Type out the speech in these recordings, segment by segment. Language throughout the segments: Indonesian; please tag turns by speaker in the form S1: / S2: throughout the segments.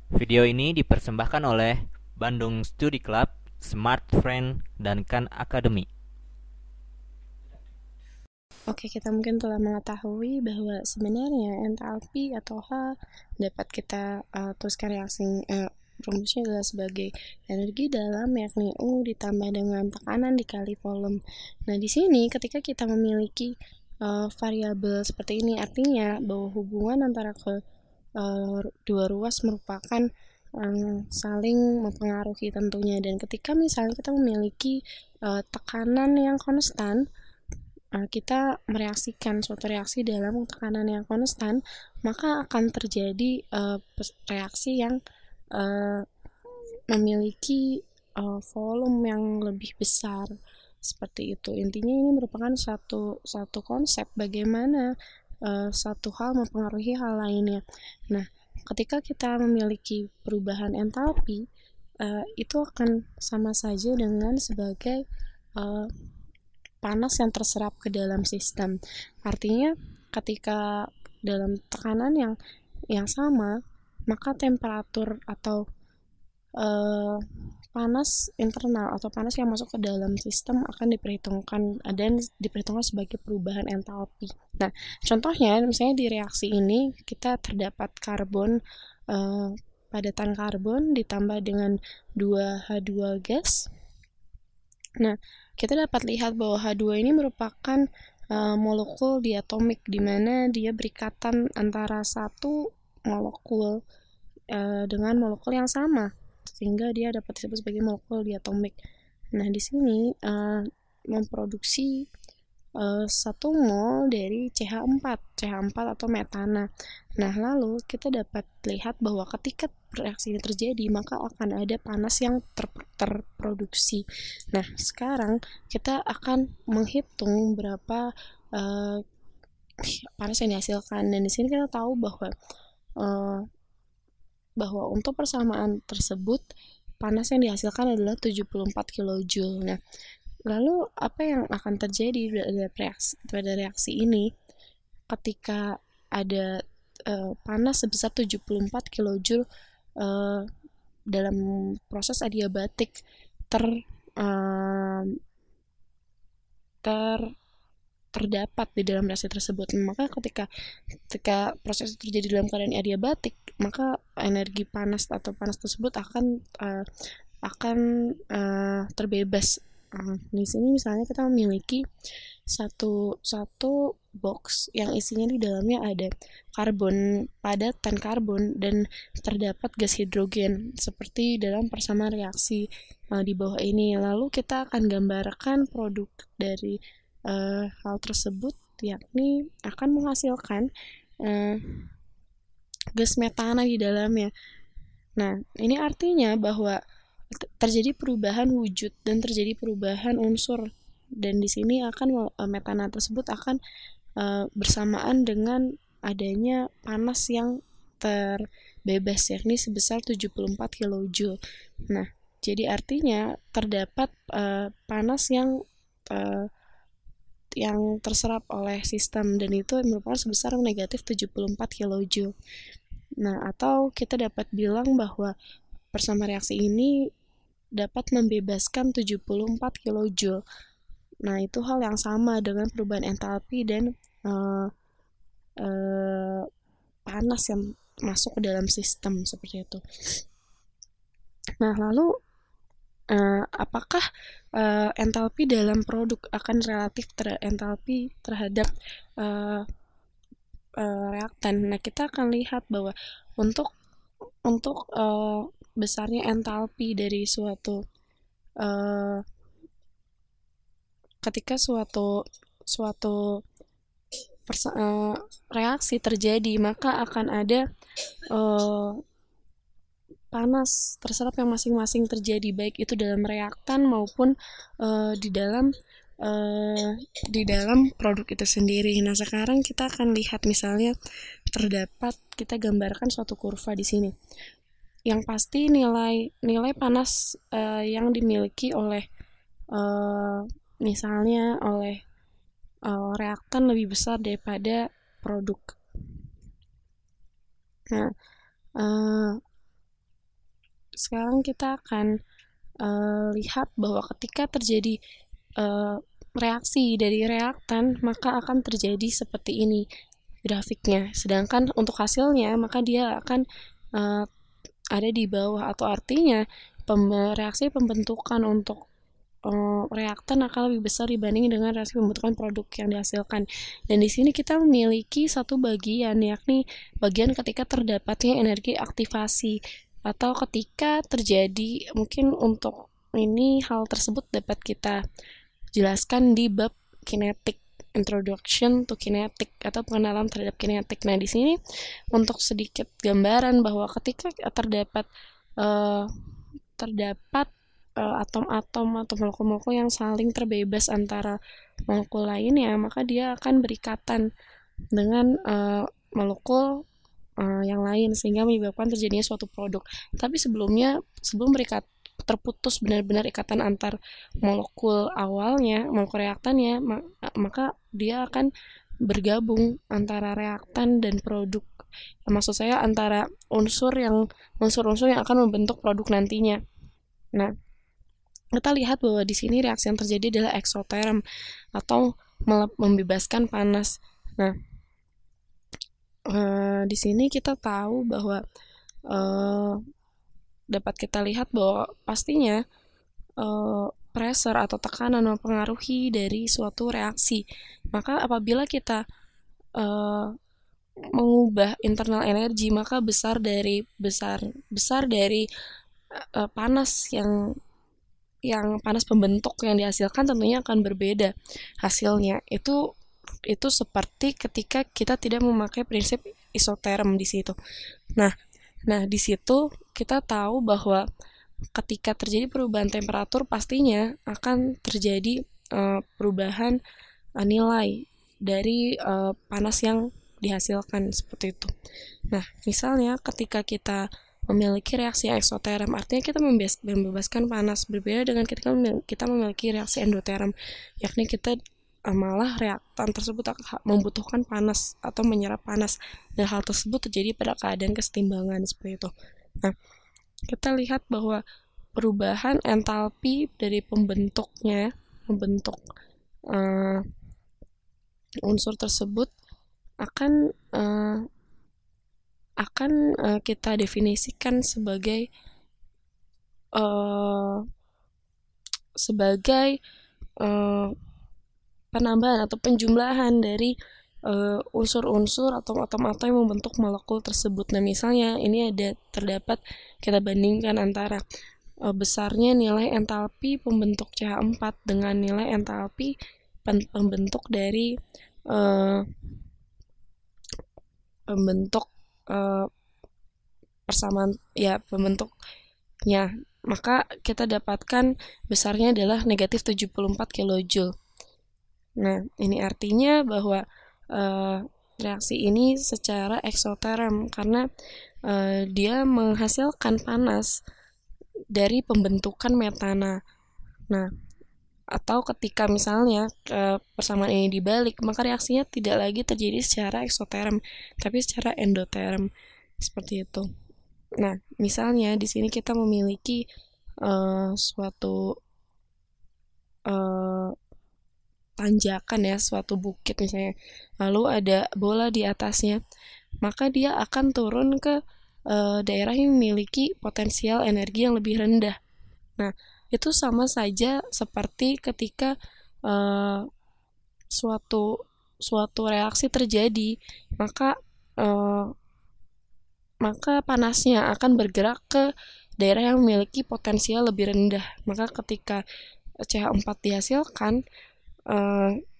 S1: Video ini dipersembahkan oleh Bandung Study Club, Smart Friend, dan Khan Academy.
S2: Oke, kita mungkin telah mengetahui bahwa sebenarnya entalpi atau H dapat kita tuliskan rumusnya adalah sebagai energi dalam yakni U ditambah dengan tekanan dikali volume. Nah, di sini ketika kita memiliki variabel seperti ini artinya bahwa hubungan antara dua ruas merupakan saling mempengaruhi tentunya, dan ketika misalnya kita memiliki tekanan yang konstan, kita mereaksikan suatu reaksi dalam tekanan yang konstan, maka akan terjadi reaksi yang uh, memiliki volume yang lebih besar. Seperti itu. Intinya ini merupakan satu konsep bagaimana satu hal mempengaruhi hal lainnya. Nah, ketika kita memiliki perubahan entalpi, itu akan sama saja dengan sebagai uh, panas yang terserap ke dalam sistem. Artinya ketika dalam tekanan yang sama, maka temperatur atau eh, panas internal atau panas yang masuk ke dalam sistem akan diperhitungkan dan diperhitungkan sebagai perubahan entalpi. Nah, contohnya misalnya di reaksi ini kita terdapat karbon, eh, padatan karbon ditambah dengan 2H2 gas. Nah, kita dapat lihat bahwa H2 ini merupakan molekul diatomik, di mana dia berikatan antara satu molekul dengan molekul yang sama, sehingga dia dapat disebut sebagai molekul diatomik. Nah, di sini memproduksi 1 mol dari CH4 atau metana. Nah, lalu kita dapat lihat bahwa ketika reaksi ini terjadi, maka akan ada panas yang terproduksi. Nah, sekarang kita akan menghitung berapa uh, panas yang dihasilkan. Dan di sini kita tahu uh, bahwa untuk persamaan tersebut panas yang dihasilkan adalah 74 kilojoule. Nah, lalu apa yang akan terjadi pada reaksi ini ketika ada panas sebesar 74 kilojoule dalam proses adiabatik ter uh, ter terdapat di dalam reaksi tersebut. Maka ketika proses itu terjadi dalam keadaan adiabatik, maka energi panas atau panas tersebut akan terbebas. Di sini misalnya kita memiliki satu box yang isinya di dalamnya ada karbon padat dan karbon, dan terdapat gas hidrogen seperti dalam persamaan reaksi di bawah ini. Lalu kita akan gambarkan produk dari hal tersebut, yakni akan menghasilkan uh, gas metana di dalamnya. Nah, ini artinya bahwa terjadi perubahan wujud dan terjadi perubahan unsur, dan di sini akan metana tersebut akan bersamaan dengan adanya panas yang terbebas, yakni sebesar 74 kilojoule. Nah, jadi artinya terdapat panas yang terserap oleh sistem, dan itu merupakan sebesar negatif 74 kilojoule. Nah, atau kita dapat bilang bahwa persamaan reaksi ini dapat membebaskan 74 kilojoule. Nah, itu hal yang sama dengan perubahan entalpi dan uh, uh, panas yang masuk ke dalam sistem seperti itu. Nah, lalu apakah entalpi dalam produk akan relatif entalpi terhadap uh, reaktan? Nah, kita akan lihat bahwa untuk besarnya entalpi dari uh, ketika suatu reaksi terjadi, maka akan ada uh, panas terserap yang masing-masing terjadi, baik itu dalam reaktan maupun uh, di dalam uh, di dalam produk itu sendiri. Nah, sekarang kita akan lihat misalnya kita gambarkan suatu kurva di sini. Yang pasti nilai panas yang dimiliki oleh misalnya oleh reaktan lebih besar daripada produk. Nah, sekarang kita akan lihat bahwa ketika terjadi reaksi dari reaktan, maka akan terjadi seperti ini grafiknya. Sedangkan untuk hasilnya, maka dia akan ada di bawah, atau artinya reaksi pembentukan untuk reaktan akan lebih besar dibanding dengan reaksi pembentukan produk yang dihasilkan. Dan di sini kita memiliki satu bagian, yakni bagian ketika terdapatnya energi aktivasi, atau ketika terjadi, mungkin untuk ini hal tersebut dapat kita jelaskan di bab kinetik, introduction to kinetic, atau pengenalan terhadap kinetik. Nah, di sini untuk sedikit gambaran bahwa ketika terdapat atom-atom atau molekul-molekul yang saling terbebas antara molekul lainnya, maka dia akan berikatan dengan molekul yang lain, sehingga menyebabkan terjadinya suatu produk. Tapi sebelum terputus benar-benar ikatan antar molekul awalnya, molekul reaktannya, maka dia akan bergabung antara reaktan dan produk. Maksud saya antara unsur-unsur yang akan membentuk produk nantinya. Nah, kita lihat bahwa di sini reaksi yang terjadi adalah eksoterm, atau membebaskan panas. Nah, di sini kita tahu bahwa dapat kita lihat bahwa pastinya pressure atau tekanan mempengaruhi dari suatu reaksi. Maka apabila kita mengubah internal energi, maka besar dari panas yang panas pembentuk yang dihasilkan tentunya akan berbeda hasilnya. Itu seperti ketika kita tidak memakai prinsip isoterm di situ. Nah, di situ kita tahu bahwa ketika terjadi perubahan temperatur, pastinya akan terjadi perubahan nilai dari panas yang dihasilkan, seperti itu. Nah, misalnya ketika kita memiliki reaksi eksoterm, artinya kita membebaskan panas, berbeda dengan ketika kita memiliki reaksi endoterm, yakni kita malah reaktan tersebut membutuhkan panas atau menyerap panas, dan hal tersebut terjadi pada keadaan kesetimbangan, seperti itu. Nah, kita lihat bahwa perubahan entalpi dari membentuk unsur tersebut akan kita definisikan sebagai penambahan atau penjumlahan dari unsur-unsur atau atom-atom yang membentuk molekul tersebut. Nah, misalnya ini terdapat kita bandingkan antara besarnya nilai entalpi pembentuk CH4 dengan nilai entalpi pembentuk dari pembentuk persamaan pembentuknya, maka kita dapatkan besarnya adalah negatif 74 kJ. Nah, ini artinya bahwa reaksi ini secara eksoterm, karena dia menghasilkan panas dari pembentukan metana. Nah, atau ketika misalnya persamaan ini dibalik, maka reaksinya tidak lagi terjadi secara eksoterm, tapi secara endoterm, seperti itu. Nah, misalnya di sini kita memiliki suatu tanjakan, ya, suatu bukit misalnya, lalu ada bola di atasnya, maka dia akan turun ke daerah yang memiliki potensial energi yang lebih rendah. Nah, itu sama saja seperti ketika suatu reaksi terjadi, maka panasnya akan bergerak ke daerah yang memiliki potensial lebih rendah. Maka ketika CH4 dihasilkan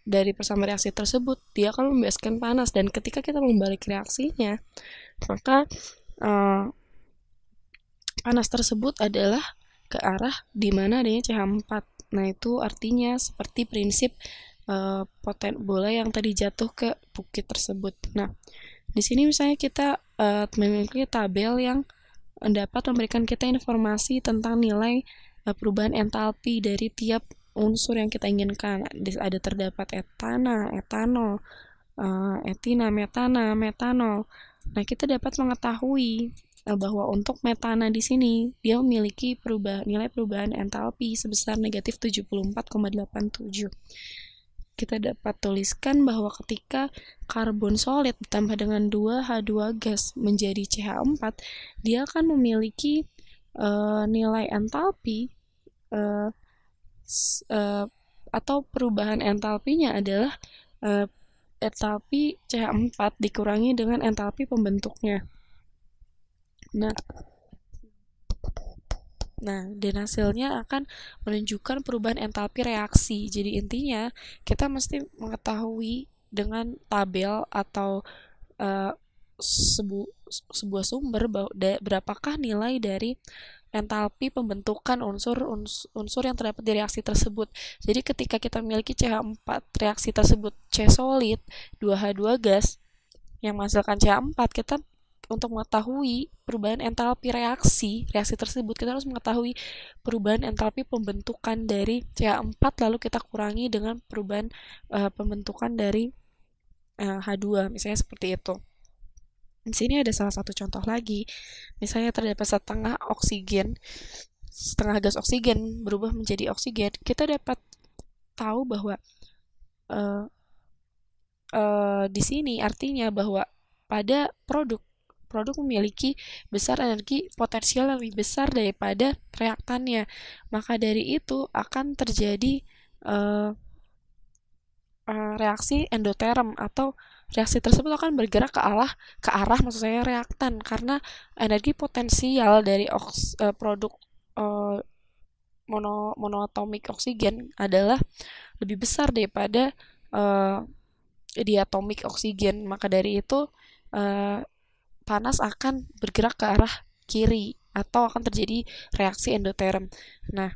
S2: dari persamaan reaksi tersebut, dia akan membebaskan panas, dan ketika kita membalik reaksinya, maka panas tersebut adalah ke arah di mana adanya CH4. Nah, itu artinya seperti prinsip bola yang tadi jatuh ke bukit tersebut. Nah, di sini misalnya kita memiliki tabel yang dapat memberikan kita informasi tentang nilai perubahan entalpi dari tiap unsur yang kita inginkan. Ada terdapat etana, etanol, etina, metana, metanol. Nah, kita dapat mengetahui bahwa untuk metana di sini dia memiliki nilai perubahan entalpi sebesar negatif 74,87. Kita dapat tuliskan bahwa ketika karbon solid ditambah dengan 2H2 gas menjadi CH4, dia akan memiliki nilai entalpi atau perubahan entalpinya adalah entalpi CH4 dikurangi dengan entalpi pembentuknya. Nah, dan hasilnya akan menunjukkan perubahan entalpi reaksi. Jadi intinya kita mesti mengetahui dengan tabel atau sebuah sumber berapakah nilai dari entalpi pembentukan unsur yang terdapat di reaksi tersebut. Jadi ketika kita memiliki CH4, reaksi tersebut C solid, 2H2 gas yang menghasilkan CH4, kita untuk mengetahui perubahan entalpi reaksi tersebut, kita harus mengetahui perubahan entalpi pembentukan dari CH4 lalu kita kurangi dengan perubahan pembentukan dari H2, misalnya seperti itu. Di sini ada salah satu contoh lagi, misalnya terdapat setengah gas oksigen berubah menjadi oksigen. Kita dapat tahu bahwa di sini artinya bahwa pada produk memiliki besar energi potensial yang lebih besar daripada reaktannya. Maka dari itu akan terjadi reaksi endoterm atau reaksi tersebut akan bergerak ke arah maksud saya reaktan karena energi potensial dari produk monoatomik oksigen adalah lebih besar daripada diatomik oksigen. Maka dari itu panas akan bergerak ke arah kiri atau akan terjadi reaksi endoterm. Nah,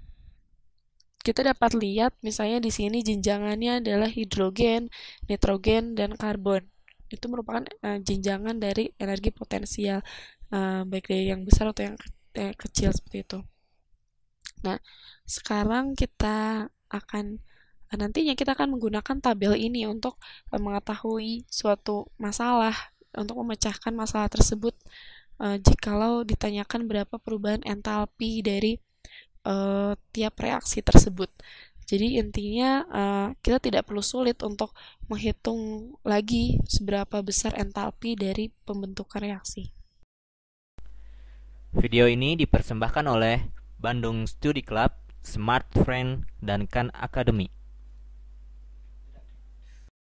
S2: kita dapat lihat misalnya di sini jenjangannya adalah hidrogen, nitrogen, dan karbon. Itu merupakan jenjangan dari energi potensial, baik dari yang besar atau yang kecil seperti itu. Nah, sekarang nantinya kita akan menggunakan tabel ini untuk mengetahui suatu masalah, untuk memecahkan masalah tersebut jikalau ditanyakan berapa perubahan entalpi dari tiap reaksi tersebut. Jadi intinya kita tidak perlu sulit untuk menghitung lagi seberapa besar entalpi dari pembentukan reaksi.
S1: Video ini dipersembahkan oleh Bandung Study Club, Smart Friend, dan Khan Academy.